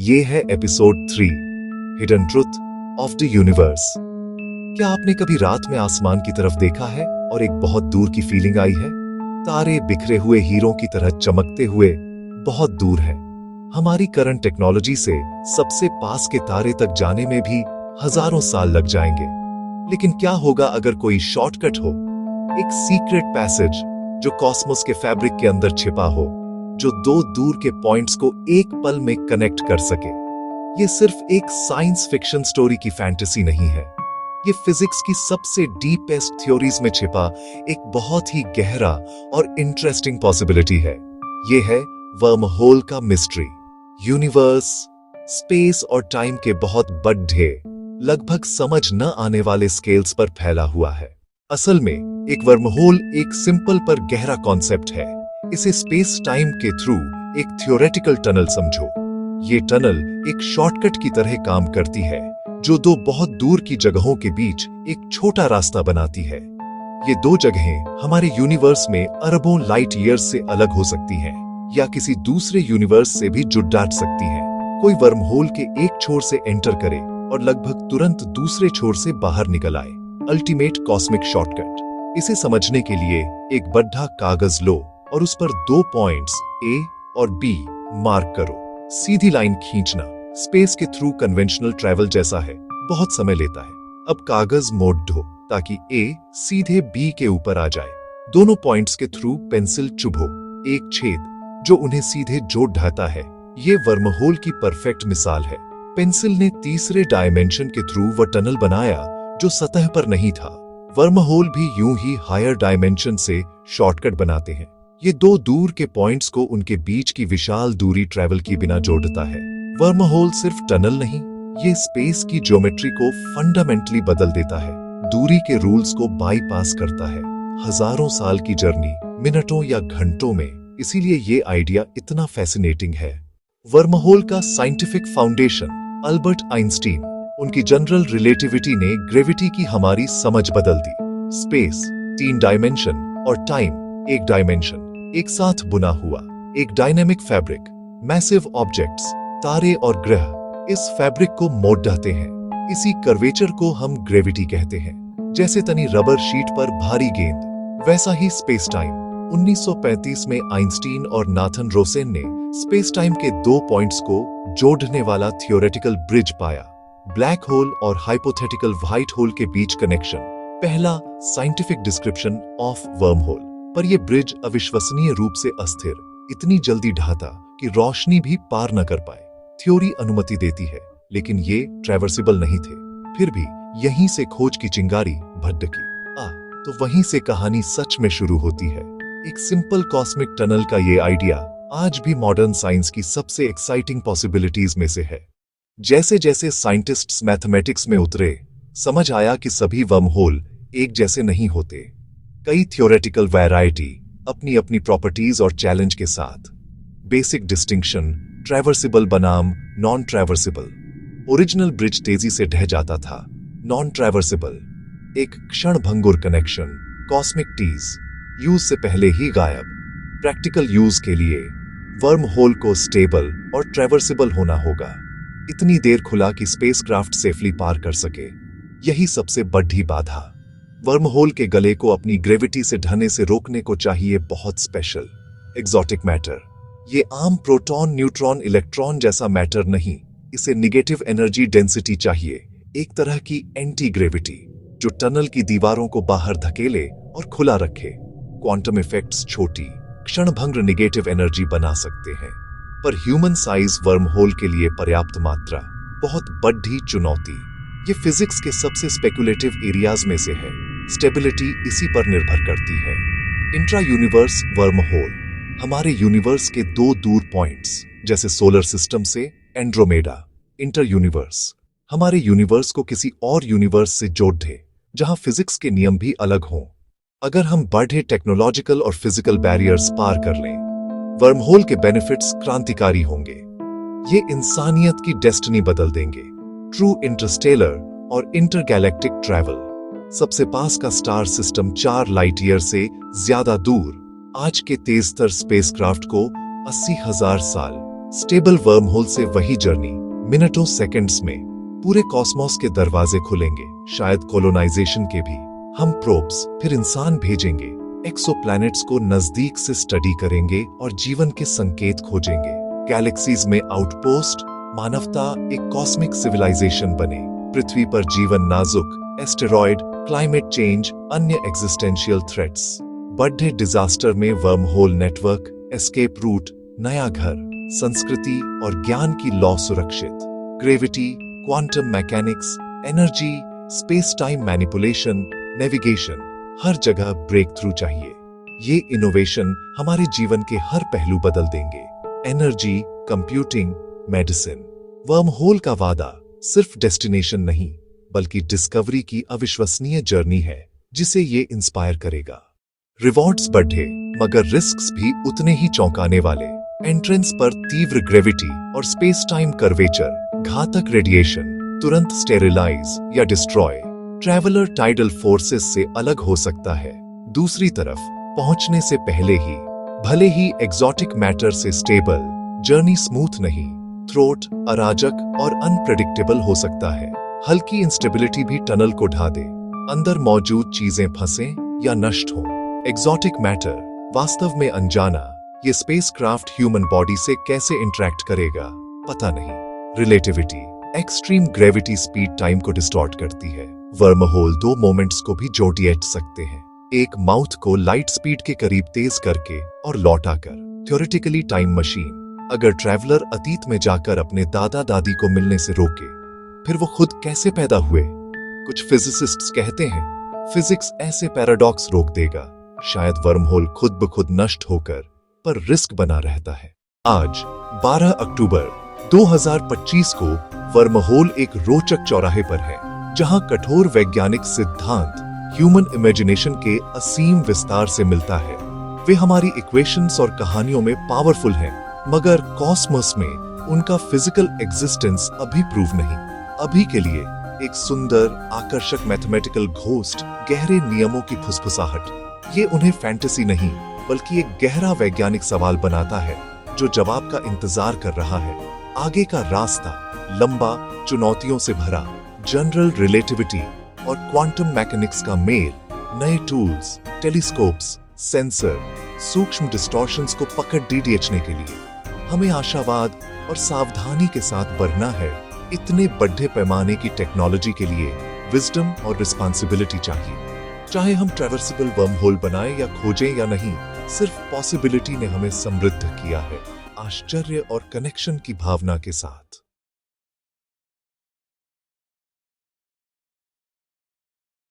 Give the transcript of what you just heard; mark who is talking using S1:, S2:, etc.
S1: ये है episode 3 hidden truth of the universe. क्या आपने कभी रात में आसमान की तरफ देखा है और एक बहुत दूर की फीलिंग आई है? तारे बिखरे हुए हीरों की तरह चमकते हुए बहुत दूर है। हमारी करंट टेक्नोलॉजी से सबसे पास के तारे तक जाने में भी हजारों साल लग जाएंगे। लेकिन क्या होगा अगर कोई शॉर्टकट हो, एक सीक्रेट पैसेज जो कॉस्मोस के फैब्रिक के अंदर छिपा हो, जो दो दूर के पॉइंट्स को एक पल में कनेक्ट कर सके? ये सिर्फ एक साइंस फिक्शन स्टोरी की फैंटेसी नहीं है, ये फिजिक्स की सबसे डीपेस्ट थ्योरीज में छिपा एक बहुत ही गहरा और इंटरेस्टिंग पॉसिबिलिटी है। ये है वर्महोल का मिस्ट्री। यूनिवर्स, स्पेस और टाइम के बहुत बड़े, लगभग समझ न आने वाले स्केल्स पर फैला हुआ है। असल में एक वर्महोल एक सिंपल पर गहरा कॉन्सेप्ट है। इसे स्पेस टाइम के थ्रू एक थ्योरेटिकल टनल समझो। ये टनल एक शॉर्टकट की तरह काम करती है जो दो बहुत दूर की जगहों के बीच एक छोटा रास्ता बनाती है। ये दो जगहें हमारे यूनिवर्स में अरबों लाइट ईयर्स से अलग हो सकती हैं या किसी दूसरे यूनिवर्स से भी जुड़ डाट सकती हैं। कोई वर्महोल के एक छोर से एंटर करे और लगभग तुरंत दूसरे छोर से बाहर निकल आए। Ultimate cosmic shortcut. इसे समझने के लिए एक बड़ा कागज लो और उस पर दो पॉइंट्स ए और बी मार्क करो। सीधी लाइन खींचना स्पेस के थ्रू कन्वेंशनल ट्रैवल जैसा है, बहुत समय लेता है। अब कागज मोड़ दो ताकि ए सीधे बी के ऊपर आ जाए। दोनों पॉइंट्स के थ्रू पेंसिल चुभो, एक छेद जो उन्हें सीधे जोड़ ढाता है। ये वर्महोल की परफेक्ट मिसाल है। पेंसिल ने तीसरे डायमेंशन के थ्रू वह टनल बनाया जो सतह पर नहीं था। वर्महोल भी यूं ही हायर डायमेंशन से शॉर्टकट बनाते हैं। ये दो दूर के पॉइंट्स को उनके बीच की विशाल दूरी ट्रैवल की बिना जोड़ता है। वर्महोल सिर्फ टनल नहीं, ये स्पेस की ज्योमेट्री को फंडामेंटली बदल देता है, दूरी के रूल्स को बाईपास करता है। हजारों साल की जर्नी मिनटों या घंटों में। इसीलिए ये आइडिया इतना फैसिनेटिंग है। वर्महोल का साइंटिफिक फाउंडेशन अल्बर्ट आइंस्टीन, उनकी जनरल रिलेटिविटी ने ग्रेविटी की हमारी समझ बदल दी। स्पेस 3 डायमेंशन और टाइम 1 डायमेंशन एक साथ बुना हुआ एक डायनेमिक फैब्रिक। मैसिव ऑब्जेक्ट्स, तारे और ग्रह इस फैब्रिक को मोड़ ढाते हैं। इसी कर्वेचर को हम ग्रेविटी कहते हैं। जैसे तनी रबर शीट पर भारी गेंद, वैसा ही स्पेस टाइम। 1935 में आइंस्टीन और नाथन रोसेन ने स्पेस टाइम के दो पॉइंट्स को जोड़ने वाला थियोरेटिकल ब्रिज पाया। ब्लैक होल और हाइपोथेटिकल व्हाइट होल के बीच कनेक्शन, पहला साइंटिफिक डिस्क्रिप्शन ऑफ वर्महोल। पर यह ब्रिज अविश्वसनीय रूप से अस्थिर, इतनी जल्दी ढहता कि रोशनी भी पार न कर पाए। थ्योरी अनुमति देती है, लेकिन ये ट्रैवर्सिबल नहीं थे। फिर भी यहीं से खोज की चिंगारी भड़की। तो वहीं से कहानी सच में शुरू होती है। एक सिंपल कॉस्मिक टनल का ये आइडिया आज भी मॉडर्न साइंस की सबसे एक्साइटिंग पॉसिबिलिटीज में से है। जैसे जैसे साइंटिस्ट्स मैथमेटिक्स में उतरे, समझ आया कि सभी वर्महोल एक जैसे नहीं होते। कई थ्योरेटिकल वैरायटी अपनी अपनी प्रॉपर्टीज और चैलेंज के साथ। बेसिक डिस्टिंक्शन, ट्रैवर्सिबल बनाम नॉन ट्रैवर्सिबल। ओरिजिनल ब्रिज तेजी से ढह जाता था। नॉन ट्रैवर्सिबल एक क्षणभंगुर कनेक्शन, कॉस्मिक टीज, यूज से पहले ही गायब। प्रैक्टिकल यूज के लिए वर्महोल को स्टेबल और ट्रैवर्सिबल होना होगा, इतनी देर खुला कि स्पेसक्राफ्ट सेफली पार कर सके। यही सबसे बड़ी बाधा। वर्महोल के गले को अपनी ग्रेविटी से ढहने से रोकने को चाहिए बहुत स्पेशल, एग्जॉटिक मैटर। ये आम प्रोटॉन, न्यूट्रॉन, इलेक्ट्रॉन जैसा मैटर नहीं। इसे निगेटिव एनर्जी डेंसिटी चाहिए, एक तरह की एंटी ग्रेविटी जो टनल की दीवारों को बाहर धकेले और खुला रखे। क्वांटम इफेक्ट्स छोटी, क्षणभंगुर निगेटिव एनर्जी बना सकते हैं, पर ह्यूमन साइज वर्महोल के लिए पर्याप्त मात्रा, बहुत बड़ी चुनौती। ये फिजिक्स के सबसे स्पेकुलेटिव एरियाज में से है। स्टेबिलिटी इसी पर निर्भर करती है। इंट्रा यूनिवर्स वर्महोल, हमारे यूनिवर्स के दो दूर पॉइंट्स, जैसे सोलर सिस्टम से एंड्रोमेडा। इंटर यूनिवर्स, हमारे यूनिवर्स को किसी और यूनिवर्स से जोड़ दे जहां फिजिक्स के नियम भी अलग हों। अगर हम बढ़े टेक्नोलॉजिकल और फिजिकल बैरियर्स पार कर लें, वर्महोल के बेनिफिट्स क्रांतिकारी होंगे। ये इंसानियत की डेस्टिनी बदल देंगे। ट्रू इंटरस्टेलर और इंटरगैलेक्टिक ट्रैवल। सबसे पास का स्टार सिस्टम 4 लाइट ईयर से ज्यादा दूर। आज के तेजतर स्पेसक्राफ्ट को 80,000 साल स्टेबल वर्म होल से वही जर्नी मिनटों सेकंड्स में पूरे कॉस्मोस के दरवाजे खुलेंगे, शायद कोलोनाइजेशन के भी। हम प्रोब्स फिर इंसान भेजेंगे, एक्सोप्लैनेट्स को नजदीक से स्टडी करेंगे और जीवन के संकेत खोजेंगे। गैलेक्सीज में आउटपोस्ट, मानवता एक कॉस्मिक सिविलाइजेशन बने। पृथ्वी पर जीवन नाजुक, एस्टेरॉयड, क्लाइमेट चेंज, अन्य एग्जिस्टेंशियल थ्रेट्स। बड़े डिजास्टर में worm hole network, escape route, नया घर, संस्कृति और ज्ञान की लॉ सुरक्षित। Gravity, quantum mechanics, energy, space time manipulation, navigation, हर जगह ब्रेक थ्रू चाहिए। ये इनोवेशन हमारे जीवन के हर पहलू बदल देंगे। Energy, computing, medicine. Worm hole का वादा सिर्फ डेस्टिनेशन नहीं, बल्कि डिस्कवरी की अविश्वसनीय जर्नी है जिसे ये इंस्पायर करेगा। रिवॉर्ड्स बढ़े, मगर रिस्क्स भी उतने ही चौंकाने वाले। एंट्रेंस पर तीव्र ग्रेविटी और स्पेस टाइम कर्वेचर, घातक रेडिएशन, तुरंत स्टेरिलाइज या डिस्ट्रॉय। ट्रैवलर टाइडल फोर्सेस से अलग हो सकता है। दूसरी तरफ पहुंचने से पहले ही भले ही एग्जॉटिक मैटर से स्टेबल, जर्नी स्मूथ नहीं, थ्रोट अराजक और अनप्रेडिक्टेबल हो सकता है। हल्की इंस्टेबिलिटी भी टनल को ढा दे, अंदर मौजूद चीजें फंसें या नष्ट हों। एग्जॉटिक मैटर वास्तव में अनजाना, ये स्पेसक्राफ्ट ह्यूमन बॉडी से कैसे इंटरैक्ट करेगा पता नहीं। Relativity, extreme gravity speed time को डिस्टॉर्ट करती है। वर्महोल दो मोमेंट्स को भी जोड़िएट सकते हैं, एक माउथ को लाइट स्पीड के करीब तेज करके और लौटाकर। थ्योरेटिकली टाइम मशीन, अगर ट्रैवलर अतीत में जाकर अपने दादा दादी को मिलने से रोके, फिर वो खुद कैसे पैदा हुए? कुछ फिजिसिस्ट्स कहते हैं फिजिक्स ऐसे पैराडॉक्स रोक देगा, शायद वर्महोल खुद ब खुद नष्ट होकर, पर रिस्क बना रहता है। आज 12 अक्टूबर 2025 को वर्महोल एक रोचक चौराहे पर है, जहां कठोर वैज्ञानिक सिद्धांत ह्यूमन इमेजिनेशन के असीम विस्तार से मिलता है। वे हमारी इक्वेशंस और कहानियों में पावरफुल हैं, मगर कॉस्मोस में उनका फिजिकल एग्जिस्टेंस अभी प्रूव नहीं। अभी के लिए एक सुंदर, आकर्षक मैथमेटिकल घोस्ट, गहरे नियमों की फुसफुसाहट। ये उन्हें फैंटेसी नहीं, बल्कि एक गहरा वैज्ञानिक सवाल बनाता है जो जवाब का इंतजार कर रहा है। आगे का रास्ता लंबा, चुनौतियों से भरा। जनरल रिलेटिविटी और क्वांटम मैकेनिक्स का मेल, नए टूल्स, टेलीस्कोप्स, सेंसर, सूक्ष्म डिस्टॉर्शंस को पकड़ डीडीएचने के लिए हमें आशावाद और सावधानी के साथ बढ़ना है। इतने बड़े पैमाने की टेक्नोलॉजी के लिए विजडम और रिस्पांसिबिलिटी चाहिए। चाहे हम ट्रैवर्सिबल वर्म होल बनाएं या खोजें या नहीं, सिर्फ पॉसिबिलिटी ने हमें समृद्ध किया है, आश्चर्य और कनेक्शन की भावना के साथ।